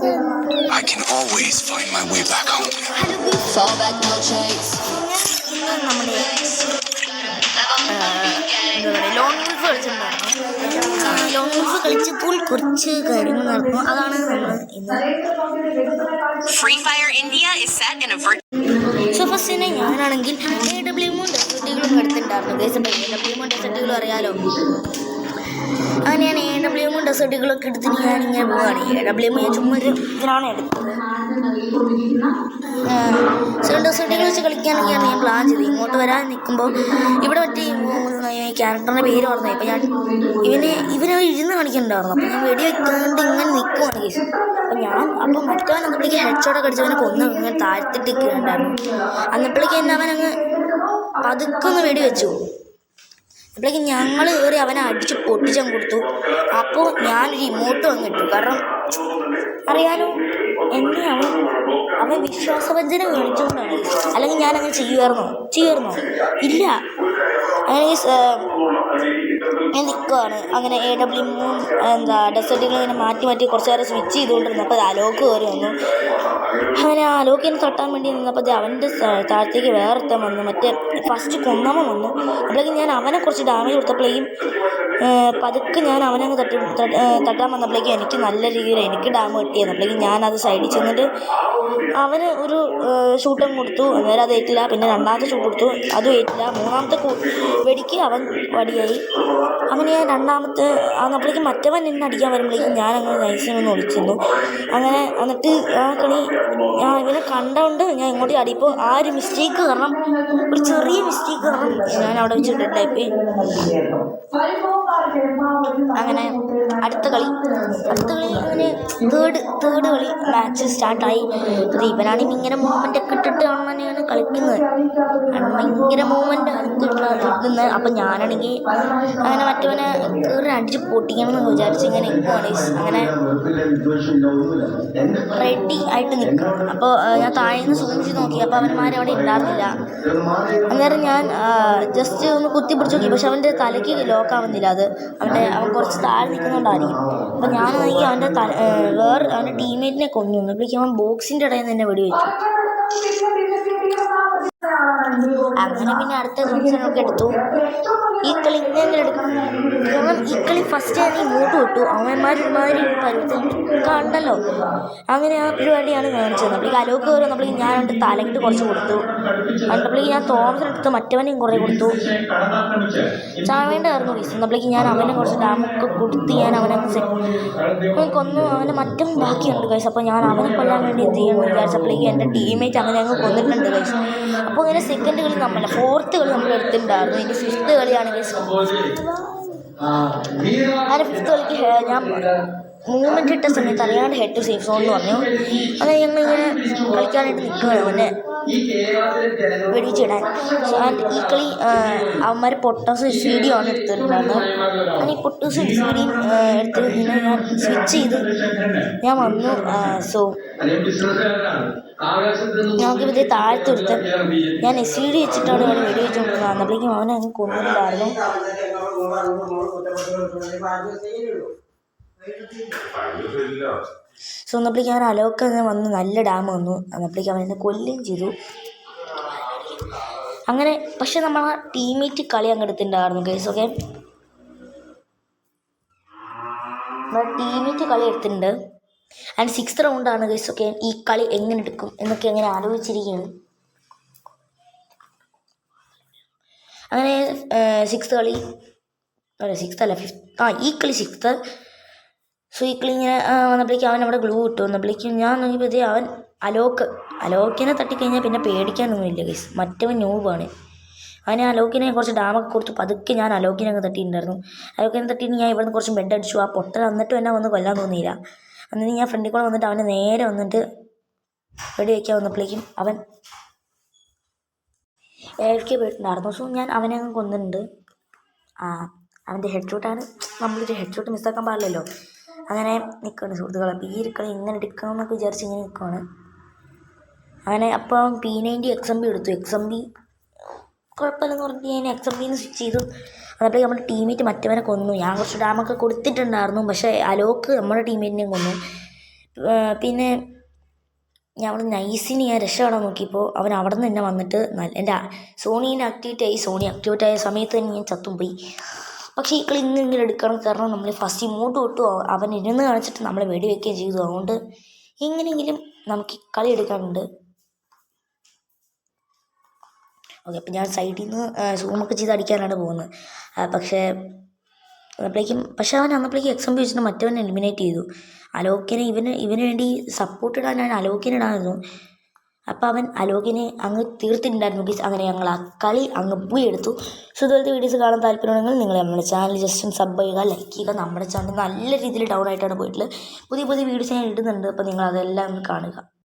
I can always find my way back home. Fall back, no chase. നമ്മുടെ എന്താ പറയുക loan golf കളിച്ചിട്ടുണ്ടായിരുന്നു. Loan golf കളിച്ചപ്പോൾ കുറച്ച് കാര്യങ്ങൾ നടന്നു. അതാണ് നമ്മൾ ഇന്ന്. Free Fire India is set in a so first തന്നെ ഞാനാണെങ്കിൽ AWM ഡെസർട്ടുകളും എടുത്തിട്ടുണ്ടായിരുന്നു. AWM ഡെസർട്ടുകൾ അറിയാലോ. അങ്ങനെ ഞാൻ AWM ഡെസർട്ടുകളൊക്കെ എടുത്തിട്ട് ഞാനിങ്ങനെ പോവുകയാണ്. AWM ഞാൻ ചുമ്മാ ഇതിനാണ് എടുത്തത്. സോ ഡെസർട്ടുകൾ വെച്ച് കളിക്കാനൊക്കെയാണ് ഞാൻ പ്ലാൻ ചെയ്തത്. ഇങ്ങോട്ട് വരാൻ നിൽക്കുമ്പോൾ ഇവിടെ മറ്റേ ക്യാരക്ടറിൻ്റെ പേര് പറഞ്ഞു. ഇപ്പം ഞാൻ ഇവനെ ഇരുന്ന് കാണിക്കുന്നുണ്ടായിരുന്നു. അപ്പം ഞാൻ വെടി വെക്കാണ്ട് ഇങ്ങനെ നിൽക്കുവാണ് കേസ്. അപ്പം മറ്റവൻ അന്നപ്പോഴേക്ക് ഹെഡ് ഷോട്ടൊക്കെ അടിച്ചവനെ കൊന്ന് ഇങ്ങനെ താഴ്ത്തിട്ടിരിക്കുന്നുണ്ടായിരുന്നു. അന്നപ്പോഴേക്ക് തന്നെ അവനങ്ങ് പതുക്കൊന്ന് വെടി വെച്ചു. അപ്പോഴേക്കും ഞങ്ങൾ കയറി അവനെ അടിച്ച് പൊട്ടിച്ചങ്ങ് കൊടുത്തു. അപ്പോൾ ഞാനൊരു ഇമോട്ട് വന്നിട്ടു. കാരണം അറിയാലോ എന്നെ അവൻ വിശ്വാസവഞ്ചന കാണിച്ചുകൊണ്ടാണ്. അല്ലെങ്കിൽ ഞാനങ്ങനെ ചെയ്യുമായിരുന്നോ ഇല്ല. അങ്ങനെ ഞാൻ നിൽക്കുകയാണ്. അങ്ങനെ AWM ഡെസർട്ടുകൾ ഇങ്ങനെ മാറ്റി കുറച്ച് നേരം സ്വിച്ച് ചെയ്തുകൊണ്ടിരുന്നപ്പോൾ അത് അലോക്ക് കയറി വന്നു. അങ്ങനെ അലോക്കിനെ തട്ടാൻ വേണ്ടി നിന്നപ്പോൾ അവൻ്റെ താഴത്തേക്ക് വേറെത്താൻ വന്നു. മറ്റേ ഫസ്റ്റ് കൊന്നമ്മ വന്നു. അപ്പോഴേക്കും ഞാൻ അവനെ കുറച്ച് ഡാമേജ് കൊടുത്തപ്പോഴേക്കും പതുക്കെ ഞാൻ അവനെ അങ്ങ് തട്ടാൻ വന്നപ്പോഴേക്കും എനിക്ക് നല്ല രീതിയിൽ എനിക്ക് ഡാമ് കിട്ടിയത്. അപ്പോഴേക്കും ഞാനത് സൈഡിൽ ചെന്നിട്ട് അവന് ഒരു ഷൂട്ടും കൊടുത്തു. അന്നേരം അത് ഏറ്റില്ല. പിന്നെ രണ്ടാമത്തെ ഷൂട്ട് കൊടുത്തു, അതും ഏറ്റില്ല. മൂന്നാമത്തെ വെടിക്ക് അവൻ വടിയായി. അങ്ങനെ ഞാൻ രണ്ടാമത്തെ അപ്പോഴേക്കും മറ്റവൻ എന്നെ അടിക്കാൻ വരുമ്പോഴേക്കും ഞാനങ്ങനെ നൈസിനൊന്ന് ഒളിച്ചിരുന്നു. അങ്ങനെ എന്നിട്ട് ആ കളി ഇവനെ കണ്ടുകൊണ്ട് ഞാൻ ഇങ്ങോട്ട് ചാടിയപ്പോൾ ആ ഒരു മിസ്റ്റേക്ക് കാരണം, ഒരു ചെറിയ മിസ്റ്റേക്ക് കാരണം ഞാൻ അവിടെ വെച്ച് ഡെഡായിപ്പോയി. അങ്ങനെ അടുത്ത കളി അങ്ങനെ തേർഡ് കളി മാച്ച് സ്റ്റാർട്ടായി. ഇവനാണെങ്കിൽ ഇങ്ങനെ മൂവ്മെൻ്റ് ഒക്കെ ഇട്ടിട്ട് തന്നെയാണ് കളിക്കുന്നത്. ഭയങ്കര മൂവ്മെൻ്റ് നിൽക്കുന്നത്. അപ്പം ഞാനാണെങ്കിൽ അങ്ങനെ മറ്റവനെ കയറി അടിച്ച് പൊട്ടിക്കണമെന്ന് വിചാരിച്ച് ഇങ്ങനെ നിൽക്കുവാണ്. അങ്ങനെ റെഡി ആയിട്ട് നിൽക്കും. അപ്പോൾ ഞാൻ താഴെ നിന്ന് സൂം ചെയ്ത് നോക്കി. അപ്പോൾ അവന്മാരവിടെ ഉണ്ടായിരുന്നില്ല. അന്നേരം ഞാൻ ജസ്റ്റ് ഒന്ന് കുത്തി പിടിച്ച് നോക്കി. പക്ഷെ അവൻ്റെ തലയ്ക്ക് ലോക്കാവുന്നില്ല. അവൻ കുറച്ച് താഴെ നിൽക്കുന്നുണ്ടായിരിക്കും. അപ്പോൾ ഞാനാണെങ്കിൽ അവൻ്റെ ടീംമേറ്റിനെ കൊന്നു. അപ്പോഴേക്കും അവൻ ബോക്സിൻ്റെ ഇടയിൽ നിന്ന് തന്നെ വെടിവെച്ചു. അങ്ങനെ പിന്നെ അടുത്ത ദിവസമൊക്കെ എടുത്തു. ഈ കളി ഇങ്ങനെ എടുക്കണം. കാരണം ഈ കളി ഫസ്റ്റ് ഞാൻ ഇങ്ങോട്ട് വിട്ടു. അവന്മാരൊരുമാതിരി പരുവത്തിൽ കണ്ടല്ലോ. അങ്ങനെ ആ പരിപാടിയാണ് കാണിച്ചത്. അപ്പോഴേക്ക് അലോക്ക് കയറി വന്നപ്പോഴേക്കും ഞാൻ അവൻ്റെ തലക്കിട്ട് കുറച്ച് കൊടുത്തു. കണ്ടപ്പോഴേക്ക് ഞാൻ തോമസിനെടുത്ത് മറ്റവനെയും കുറേ കൊടുത്തു. ചാവേണ്ടായിരുന്നു കേസ്. അപ്പോഴേക്കും ഞാൻ അവനെ കുറച്ച് ഡാമൊക്കെ കൊടുത്ത് ഞാൻ അവനെ കൊന്നു. അവനെ മറ്റും ബാക്കിയുണ്ട് കേസ്. അപ്പോൾ ഞാൻ അവനെ കൊല്ലാൻ വേണ്ടി എന്ത് ചെയ്യണമെന്ന് വിചാരിച്ചപ്പോഴേക്കും എൻ്റെ ടീമേറ്റ് അവനെ അങ്ങ് കൊന്നിട്ടുണ്ട് കേസ്. അപ്പോൾ ഇങ്ങനെ സെക്കൻഡ് കളി ഫോർത്ത് കളി നമ്മൾ എടുത്തിട്ടുണ്ടായിരുന്നു. ഇനി ഫിഫ്ത്ത് കളിയാണ് കേസ്. അങ്ങനെ ഫിഫ്ത്ത് കളിക്ക് ഞാൻ മൂവ്മെൻറ്റ് ഇട്ട സമയത്ത് അറിയാണ്ട് ഹെഡ് ടു സേഫ് സോൺ എന്ന് പറഞ്ഞു. അത് ഞങ്ങളിങ്ങനെ കളിക്കാനായിട്ട് നിൽക്കുകയാണ് അവനെ വെടിച്ചിടാൻ. ഈ കളി അവന്മാർ പൊട്ടാസ് CD ആണ് എടുത്തിട്ടുണ്ടായിരുന്നത്. അങ്ങനെ ഈ പൊട്ടാസ് CD എടുത്ത് പിന്നെ ഞാൻ സ്വിച്ച് ചെയ്ത് ഞാൻ വന്നു. സോ ഞങ്ങൾക്ക് ഇതേ താഴത്തെടുത്ത് ഞാൻ SD വെച്ചിട്ടാണ് അവനെ വെടിവെച്ചുകൊണ്ടിരുന്നത്. അന്നപ്പോഴേക്കും അവനെ അങ്ങ് കൊന്നിട്ടുണ്ടായിരുന്നു. സോ അന്നപ്പോഴേക്കും അവൻ അലോക്ക് വന്ന് നല്ല ഡാം വന്നു. അന്നപ്പോഴേക്കും അവൻ എന്നെ കൊല്ലുകയും ചെയ്തു. അങ്ങനെ പക്ഷെ നമ്മൾ ആ ടീമേറ്റ് കളി അങ്ങ് എടുത്തിട്ടുണ്ടായിരുന്നു ഗൈസ്. ഓക്കെ, നമ്മൾ ടീമേറ്റ് കളി എടുത്തിട്ടുണ്ട്. And 6th റൗണ്ടാണ് guys. ഓക്കെ, ഈ കളി എങ്ങനെ എടുക്കും എന്നൊക്കെ എങ്ങനെ ആലോചിച്ചിരിക്കുകയാണ്. അങ്ങനെ 6th കളി അല്ല 6th അല്ല 5th ഈ കളി 6th. സോ ഈ കളി ഇങ്ങനെ വന്നപ്പോഴേക്കും അവൻ അവിടെ ഗ്ലൂ ഇട്ടു. വന്നപ്പോഴേക്കും ഞാൻ നോക്കിയപ്പോഴത്തേ അവൻ അലോക്കിനെ തട്ടിക്കഴിഞ്ഞാൽ പിന്നെ പേടിക്കാനൊന്നുമില്ല ഗൈസ്. മറ്റവൻ ന്യൂബാണ്. അവനെ അലോക്കിനെ കുറച്ച് ഡാമൊക്കെ കൊടുത്ത് പതുക്കെ ഞാൻ അലോക്കിനെ അങ്ങ് തട്ടിയിട്ടുണ്ടായിരുന്നു. അലോക്കിനെ തട്ടിയിട്ട് ഞാൻ ഇവിടുന്ന് കുറച്ച് ബെഡ് അടിച്ചു. ആ പൊട്ടൽ എന്നിട്ടും എന്നെ വന്ന് കൊല്ലാൻ തോന്നിയില്ല. എന്നിട്ട് ഞാൻ ഫ്രണ്ടിൽ കൂടെ വന്നിട്ട് അവനെ നേരെ വന്നിട്ട് വെടി വയ്ക്കാൻ വന്നപ്പോഴേക്കും അവൻ AFK പോയിട്ടുണ്ടായിരുന്നു. സോ ഞാൻ അവനെ അങ്ങ് കൊന്നിട്ടുണ്ട്. അവൻ്റെ ഹെഡ് ഷോട്ടാണ്. നമ്മളൊരു ഹെഡ് ഷോട്ട് മിസ്സാക്കാൻ പാടില്ലല്ലോ. അങ്ങനെ നിൽക്കുകയാണ് സുഹൃത്തുക്കളെ. അപ്പോൾ ഈ കളി ഇങ്ങനെ എടുക്കാമെന്നൊക്കെ വിചാരിച്ച് ഇങ്ങനെ നിൽക്കുകയാണ്. അങ്ങനെ അപ്പോൾ അവൻ P90 XMB എടുത്തു. XMB കുഴപ്പമില്ലെന്ന് പറഞ്ഞിട്ട് ഞാൻ XMBന്ന് സ്വിച്ച് ചെയ്തു. അതപ്പോൾ നമ്മുടെ ടീമേറ്റ് മറ്റവനെ കൊന്നു. ഞാൻ കുറച്ച് ഡാമൊക്കെ കൊടുത്തിട്ടുണ്ടായിരുന്നു. പക്ഷേ അലോക്ക് നമ്മുടെ ടീമേറ്റിനെയും കൊന്നു. പിന്നെ ഞാൻ അവിടെ നൈസിന് ഞാൻ രക്ഷപ്പെടാൻ നോക്കിയപ്പോൾ അവൻ അവിടെ നിന്ന് തന്നെ വന്നിട്ട് എൻ്റെ സോണീൻ്റെ ആക്ടിവേറ്റ് ആയ സമയത്ത് തന്നെ ഞാൻ ചത്തും പോയി. പക്ഷേ ഈ കളി ഇങ്ങനെ എടുക്കണം, കാരണം നമ്മൾ ഫസ്റ്റ് ഇമോട്ട് തൊട്ടു അവൻ ഇരുന്ന് കാണിച്ചിട്ട് നമ്മളെ വെടിവെക്കുകയും ചെയ്തു. അതുകൊണ്ട് എങ്ങനെയെങ്കിലും നമുക്ക് ഈ കളി എടുക്കാനുണ്ട്. ഓക്കെ, അപ്പം ഞാൻ സൈഡിൽ നിന്ന് സൂമൊക്കെ ചെയ്ത് അടിക്കാനാണ് പോകുന്നത്. പക്ഷേ അവൻ അന്നപ്പോഴേക്കും എക്സാം വെച്ചിട്ട് മറ്റവൻ എലിമിനേറ്റ് ചെയ്തു. അലോക്കിനെ ഇവന് വേണ്ടി സപ്പോർട്ട് ഇടാൻ ഞാൻ അലോക്കിനെ ഇടാമായിരുന്നു. അപ്പോൾ അവൻ അലോകിനെ അങ്ങ് തീർത്തിട്ടുണ്ടായിരുന്നു. ഗീസ് അങ്ങനെ ഞങ്ങൾ ആ കളി അങ്ങ് പോയി എടുത്തു. സോ ഇതുപോലത്തെ വീഡിയോസ് കാണാൻ താല്പര്യമുണ്ടെങ്കിൽ നിങ്ങൾ നമ്മുടെ ചാനൽ ജസ്റ്റ് സബ് ചെയ്യുക, ലൈക്ക് ചെയ്യുക. നമ്മുടെ ചാനൽ നല്ല രീതിയിൽ ഡൗൺ ആയിട്ടാണ് പോയിട്ടുള്ളത്. പുതിയ വീഡിയോസ് ഞാൻ ഇടുന്നുണ്ട്. അപ്പോൾ നിങ്ങൾ അതെല്ലാം ഒന്ന് കാണുക.